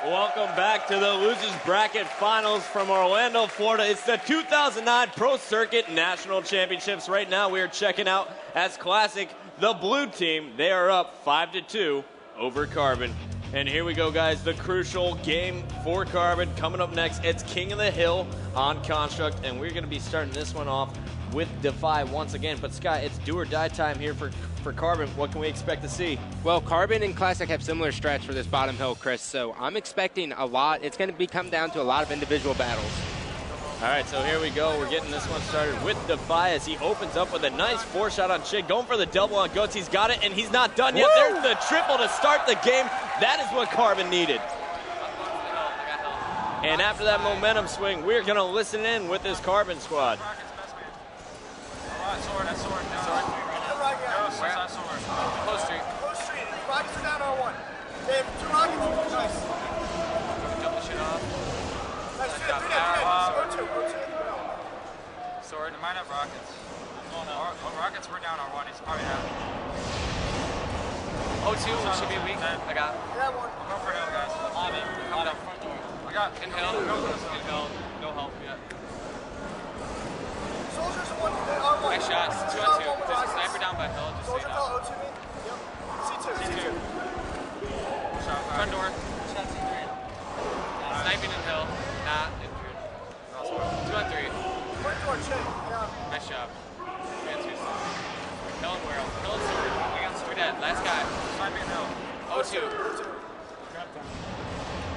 Welcome back to the Losers Bracket Finals from Orlando, Florida. It's the 2009 Pro Circuit National Championships. Right now we are checking out as Classic, the blue team. They are up 5-2 over Carbon. And here we go, guys, the crucial game for Carbon. Coming up next, it's King of the Hill on Construct, and we're going to be starting this one off with Defy once again. But Scott, it's do or die time here for Carbon. What can we expect to see? Well, Carbon and Classic have similar strats for this bottom hill, Chris, so I'm expecting a lot. It's going to come down to a lot of individual battles. All right, so here we go. We're getting this one started with Defy as he opens up with a nice 4-shot on Chig, going for the double on Goats. He's got it, and he's not done yet. There's the triple to start the game. That is what Carbon needed. And after that momentum swing, we're going to listen in with this Carbon squad. Sword. Close street. Rockets are down on one. They have 2 rockets. Nice. Jump the shit off. Nice. O2. Sword. They might have rockets. Rockets were down on one. He's probably down. O2 should be weak. I got. Yeah, one. I'll go for hill, guys. Front door. I got in hill. No help yet. Soldiers are one. Nice shot. 2 on 2. There's a sniper down by hill. Just Soldier so fell O2 me. Yep. C2. Front door. Sniping in hill. Not injured. 2 on 3. Front door, check. Yeah. Nice job. 3 on 2. Hill and Whirl. Hill and sword. We're dead. Last guy. Sniping hill. O2.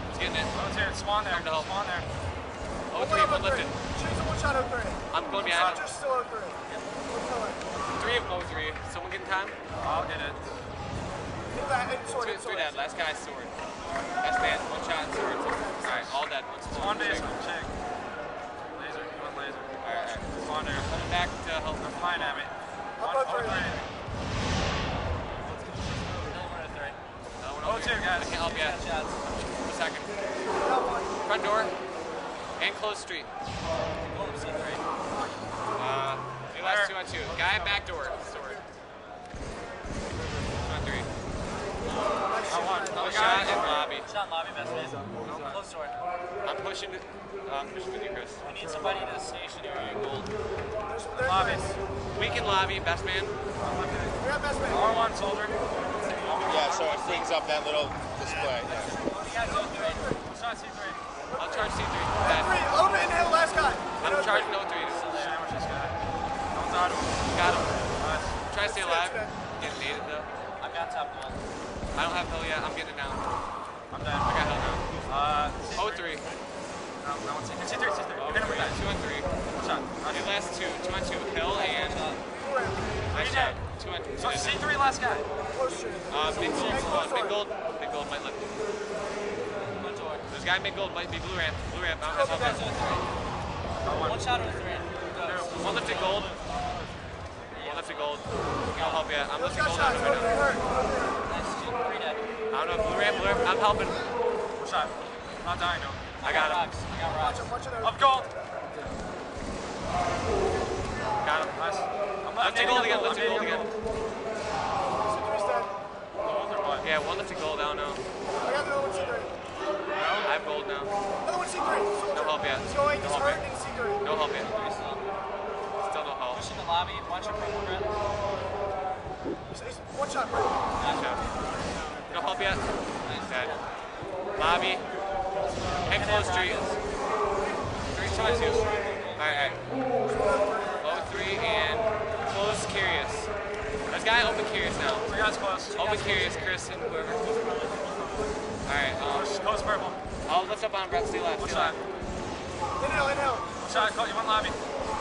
He's getting it. O2. Spawn there. Spawn there. O3. One lifted. Chig's a 1-shot O3. I'm going behind him. Soldier's still O3. Yep. 3 of O3. Someone get in time? I'll get it. Sword. 2 dead. Last guy, sword. Best man, 1 shot, sword. Alright, all dead. Spawn base, check. Laser. One laser. Alright. Spawn there. Coming back to help. They're flying at me. O3. O2, guys. I can't help yet. A second. Front door. And close street. The last 2 on 2. Guy back door. Sword. 2 on 3. No shot in lobby. Shot lobby, best man. Close sword. I'm pushing with you, Chris. We need somebody to stationary gold. Lobby. Weak in lobby, best man. We have best man. R1 soldier. Yeah, so it brings up that little display. Shot C3. I'll charge C3. Load in hill, last guy. I'm charging O3. Sandwich this guy. Got him. Try to stay alive. Getting needed though. I've got top gold. I don't have hill yet. I'm getting it now. I'm done. I got hill now. O3. No, C3. Hit him with that. 2 on 3. Shot. Okay, last 2. 2 on 2. Hill and. Nice shot. 2 on 2. So C3 last guy. Big gold. Big gold might lift. There's a guy mid gold might be blue ramp. Blue ramp. I don't have help. 1 shot or 3. 1 lifted gold. 1 lifted gold. I'll help you. I'm lifting gold out of the window. Nice, 3 dead. I don't know. Blue ramp. I'm helping. Shot. Not dying though. I got him. I got rocks. Up gold. Got him. Nice. I'm lifting gold again. Lifting gold again. Yeah, 1 lifted gold. I don't know. I got the other one C3. I have gold now. Another one C3. No help yet. He's going, he's hurt in C3. No help yet. Still no help. Push in the lobby, watch your front Brett. He's 1-shot, bro. Gotcha. No help yet. Dead. Lobby. And close street. 3, 2 on 2. Alright. Low 3 and close curious. There's a guy open curious now. 3 guys close. Open curious, Chris and whoever. Alright, close purple. I'll lift up on Brett, stay left. Stay left. Inhale. Shot, you want lobby.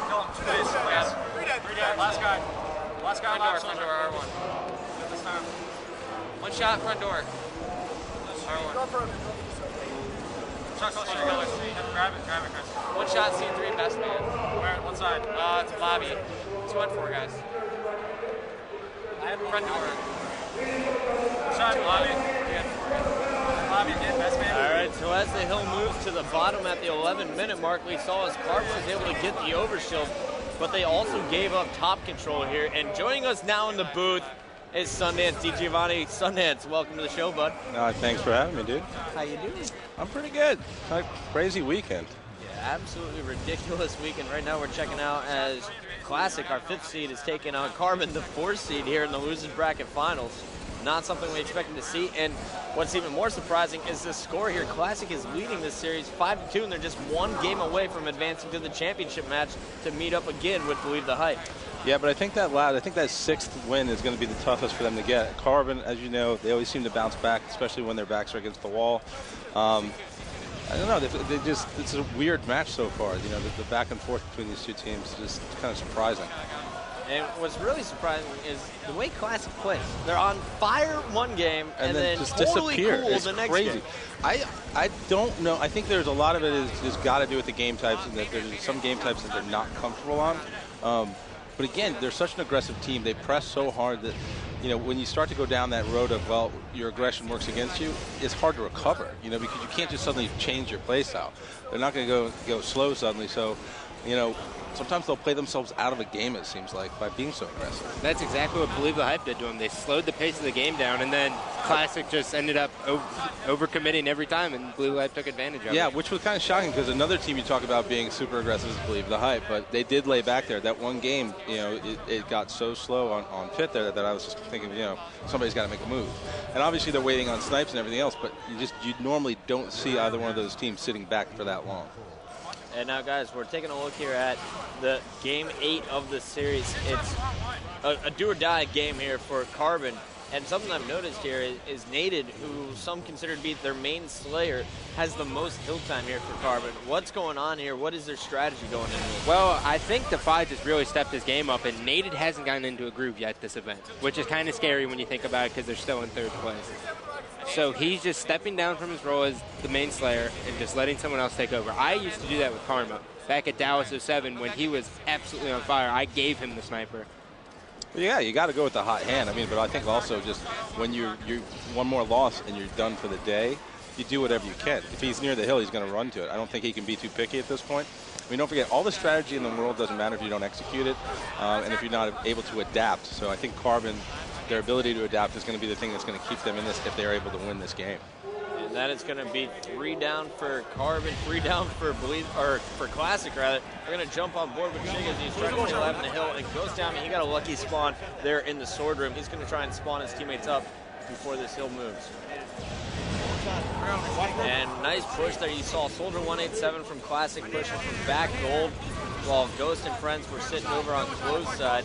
Kill him. 2 days. Yes. 3 dead. 3 dead. Last guy. Last guy. Front door, R1. This time. 1 shot, front door. R1. Go for it. Shot close to color. Grab it, Chris. 1 shot, C3, best man. Where? What side? Lobby. 2 on 4, guys. Front door. Shot, lobby. Lobby again, best man. All right, so as the hill moves to the bottom at the 11-minute mark, we saw as Carbon was able to get the overshield, but they also gave up top control here. And joining us now in the booth, is Sundance DiGiovanni. Sundance, welcome to the show, bud. Thanks for having me, dude. How you doing? I'm pretty good. Had a crazy weekend. Yeah, absolutely ridiculous weekend. Right now we're checking out as Classic, our 5th seed, is taking on Carbon, the 4th seed here in the losers bracket finals. Not something we expected to see, and what's even more surprising is the score here. Classic is leading this series 5-2, and they're just one game away from advancing to the championship match to meet up again with Believe the Hype. Yeah, but I think that 6th win is going to be the toughest for them to get. Carbon, as you know, they always seem to bounce back, especially when their backs are against the wall. I don't know. It's a weird match so far. You know, the back and forth between these two teams is just kind of surprising. And what's really surprising is the way Classic plays. They're on fire one game and then just totally disappear. cool It's the next crazy. game. I don't know. I think there's a lot of it is just got to do with the game types, and that there's some game types that they're not comfortable on. But again, they're such an aggressive team. They press so hard that, you know, when you start to go down that road of, well, your aggression works against you, it's hard to recover, you know, because you can't just suddenly change your play style. They're not going to go slow suddenly. So, you know, sometimes they'll play themselves out of a game, it seems like, by being so aggressive. That's exactly what Believe the Hype did to them. They slowed the pace of the game down, and then Classic just ended up overcommitting every time, and Believe the Hype took advantage of it. Yeah, which was kind of shocking because another team you talk about being super aggressive is Believe the Hype, but they did lay back there. That one game, you know, it got so slow on pit there that I was just thinking, you know, somebody's got to make a move. And obviously they're waiting on snipes and everything else, but you normally don't see either one of those teams sitting back for that long. And now, guys, we're taking a look here at the Game 8 of the series. It's a do-or-die game here for Carbon. And something I've noticed here is Nated, who some consider to be their main slayer, has the most hill time here for Carbon. What's going on here? What is their strategy going into it? Well, I think Defy just really stepped his game up, and Nated hasn't gotten into a groove yet this event, which is kind of scary when you think about it because they're still in 3rd place. So he's just stepping down from his role as the main slayer and just letting someone else take over. I used to do that with Karma. Back at Dallas 07, when he was absolutely on fire, I gave him the sniper. Yeah, you got to go with the hot hand. I mean, but I think also just when you one more loss and you're done for the day, you do whatever you can. If he's near the hill, he's going to run to it. I don't think he can be too picky at this point. I mean, don't forget, all the strategy in the world doesn't matter if you don't execute it and if you're not able to adapt. So I think Carbon, their ability to adapt is going to be the thing that's going to keep them in this if they're able to win this game. And that is going to be 3 down for Carbon, 3 down for for Classic rather. We're going to jump on board with Chig as he's trying to chill out in the hill. It goes down. He got a lucky spawn there in the sword room. He's going to try and spawn his teammates up before this hill moves. And nice push there. You saw Soldier 187 from Classic pushing from back gold, while Ghost and friends were sitting over on close side.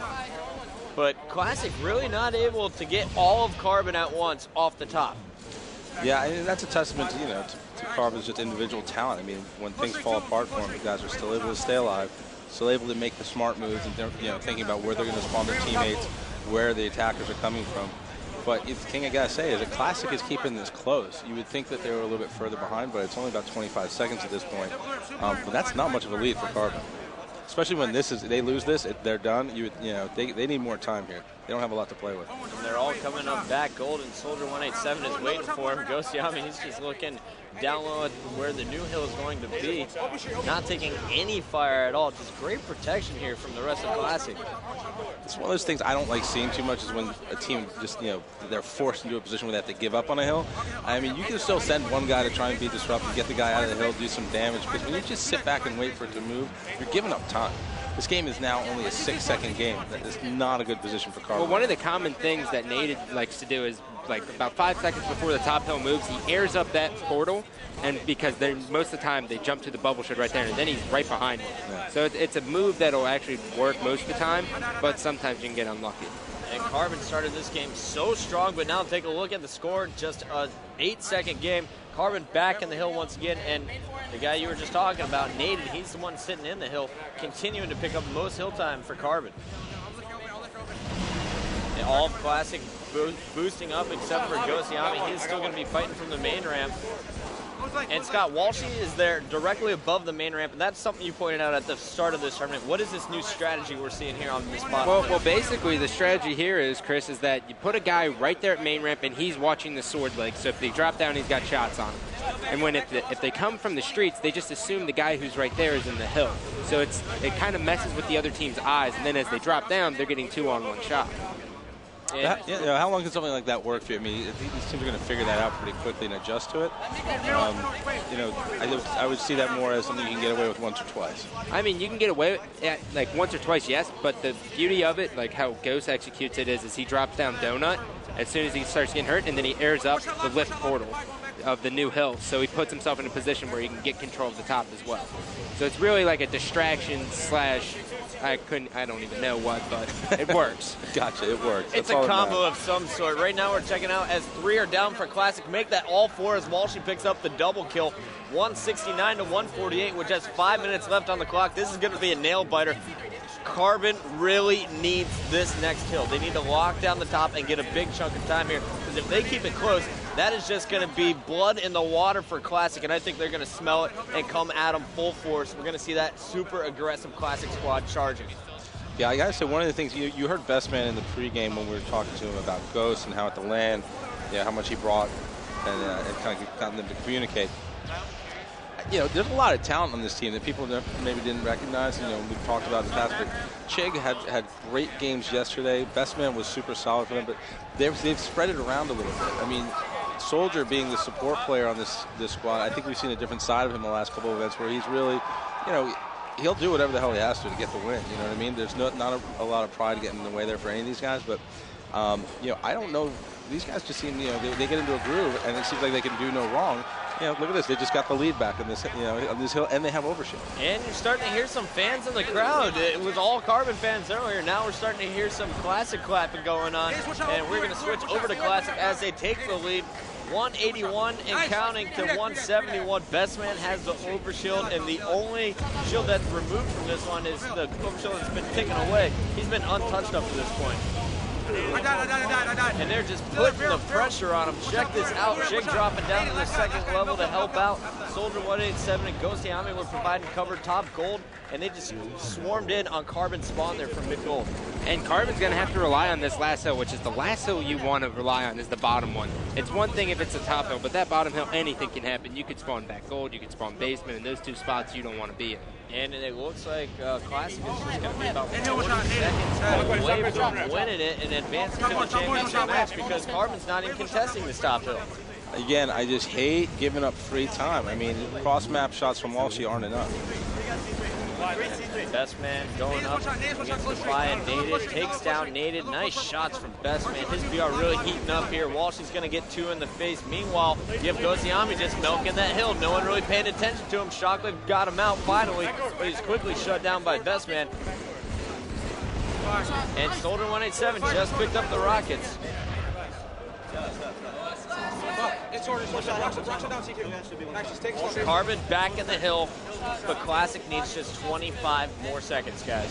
But Classic really not able to get all of Carbon at once off the top. Yeah, and that's a testament to, you know, to Carbon's just individual talent. I mean, when things fall apart for him, the guys are still able to stay alive, still able to make the smart moves, and you know, thinking about where they're going to spawn their teammates, where the attackers are coming from. But the thing I got to say is that Classic is keeping this close. You would think that they were a little bit further behind, but it's only about 25 seconds at this point. But that's not much of a lead for Carbon. Especially when they lose this, they're done. You know, they need more time here. They don't have a lot to play with. And they're all coming up back gold, and Soldier 187 is waiting for him. Ghost Yami, he's just looking down low at where the new hill is going to be. Not taking any fire at all. Just great protection here from the rest of Classic. It's one of those things I don't like seeing too much is when a team just, you know, they're forced into a position where they have to give up on a hill. I mean, you can still send one guy to try and be disruptive, get the guy out of the hill, do some damage, because when you just sit back and wait for it to move, you're giving up time. This game is now only a 6-second game. That is not a good position for Carbon. Well, one of the common things that Nated likes to do is, like, about 5 seconds before the top hill moves, he airs up that portal, and because most of the time they jump to the bubble shed right there, and then he's right behind him. Yeah. So it's a move that'll actually work most of the time, but sometimes you can get unlucky. And Carbon started this game so strong, but now take a look at the score. Just a 8-second game. Carbon back in the hill once again, and the guy you were just talking about, Nated, he's the one sitting in the hill, continuing to pick up most hill time for Carbon. And all Classic boosting up except for Gosiami. He's still going to be fighting from the main ramp. And Scott Walshy is there directly above the main ramp, and that's something you pointed out at the start of this tournament. What is this new strategy we're seeing here on this spot? Well, basically the strategy here is, Chris, is that you put a guy right there at main ramp, and he's watching the sword leg. So if they drop down, he's got shots on him. And when if they come from the streets, they just assume the guy who's right there is in the hill. So it kind of messes with the other team's eyes, and then as they drop down, they're getting 2-on-1 shot. How long can something like that work for you? I mean, these teams are going to figure that out pretty quickly and adjust to it. I would see that more as something you can get away with once or twice. I mean, you can get away with it, like once or twice, yes, but the beauty of it, like how Ghost executes it, is he drops down Donut as soon as he starts getting hurt, and then he airs up the lift portal of the new hill, so he puts himself in a position where he can get control of the top as well. So it's really like a distraction slash, I don't even know what, but it works. Gotcha, it works. It's a combo of some sort. Right now we're checking out as 3 are down for Classic. Make that all 4 as Walshy picks up the double kill. 169 to 148, which has 5 minutes left on the clock. This is going to be a nail biter. Carbon really needs this next hill. They need to lock down the top and get a big chunk of time here, because if they keep it close, that is just going to be blood in the water for Classic, and I think they're going to smell it and come at them full force. We're going to see that super aggressive Classic squad charging. Yeah, I got to say, one of the things, you heard Bestman in the pregame when we were talking to him about Ghost and how at the LAN, how much he brought and kind of gotten them to communicate. There's a lot of talent on this team that people maybe didn't recognize. We've talked about in the past, but Chig had great games yesterday. Bestman was super solid for them, but they've spread it around a little bit. I mean, Soldier being the support player on this squad, I think we've seen a different side of him the last couple of events where he's really, he'll do whatever the hell he has to get the win. You know what I mean? There's not a lot of pride getting in the way there for any of these guys, but I don't know. These guys just seem, they get into a groove, and it seems like they can do no wrong. Look at this. They just got the lead back on this, on this hill, and they have overshield. And you're starting to hear some fans in the crowd. It was all Carbon fans earlier. Now we're starting to hear some Classic clapping going on, and we're going to switch over to Classic as they take the lead. 181 and counting to 171. Bestman has the overshield, and the only shield that's removed from this one is the overshield that's been taken away. He's been untouched up to this point. And they're just putting the pressure on him. Check this out. Jig dropping down to the second level to help out. Soldier 187 and Ghost Yami were providing cover top gold, and they just swarmed in on Carbon spawn there from mid gold. And Carbon's going to have to rely on this last hill, which is the last hill you want to rely on is the bottom one. It's one thing if it's a top hill, but that bottom hill, anything can happen. You could spawn back gold, you could spawn basement, and those two spots you don't want to be in. And it looks like Classic is just going to be about 40 seconds away from winning it and advancing to the championship match, because Carbon's not even contesting this top hill. Again, I just hate giving up free time. I mean, cross-map shots from Walshy aren't enough. Bestman going up against the fly, and Nated takes down Nated. Nice shots from Bestman. His BR really heating up here. Walshy's going to get 2 in the face. Meanwhile, you have Gosiami just milking that hill. No one really paying attention to him. Shockley got him out finally, but he's quickly shut down by Bestman. And Soldier 187 just picked up the rockets. Carbon back in the hill, but Classic needs just 25 more seconds, guys.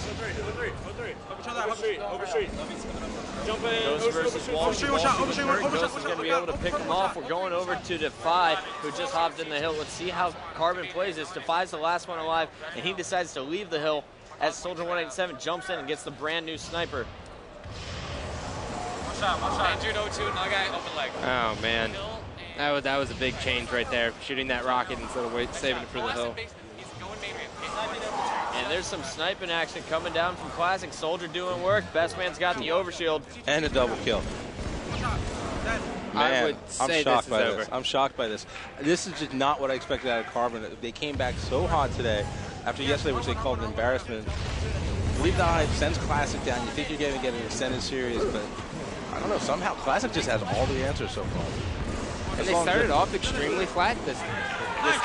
Ghost versus Walshy. Ghost is going to be able to pick him off. We're going over to Defy, who just hopped in the hill. Let's see how Carbon plays this. Defy's the last one alive, and he decides to leave the hill as Soldier 187 jumps in and gets the brand new sniper. Oh, man. That was a big change right there, shooting that rocket instead of saving it for the hill. And there's some sniping action coming down from Classic. Soldier doing work. Bestman's got the overshield. And a double kill. Man, I'm shocked by this. I'm shocked by this. This is just not what I expected out of Carbon. They came back so hot today after yesterday, which they called an embarrassment. Believe the hype sends Classic down. You think you're going to get an extended series, but I don't know. Somehow Classic just has all the answers so far. And they started off extremely flat this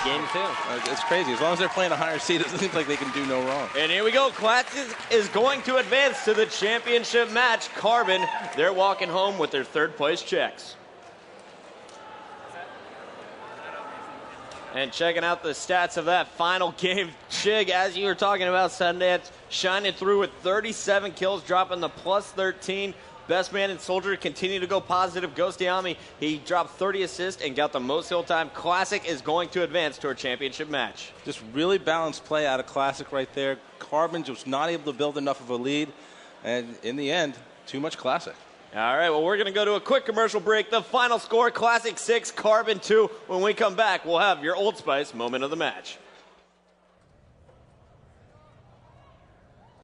game, too. It's crazy. As long as they're playing a higher seed, it seems like they can do no wrong. And here we go. Classic is going to advance to the championship match. Carbon, they're walking home with their 3rd place checks. And checking out the stats of that final game, Chig, as you were talking about, Sundance, shining through with 37 kills, dropping the plus 13. Bestman and Soldier continue to go positive. Ghost Yami, he dropped 30 assists and got the most hill time. Classic is going to advance to our championship match. Just really balanced play out of Classic right there. Carbon just not able to build enough of a lead. And in the end, too much Classic. All right, well, we're going to go to a quick commercial break. The final score, Classic 6, Carbon 2. When we come back, we'll have your Old Spice moment of the match.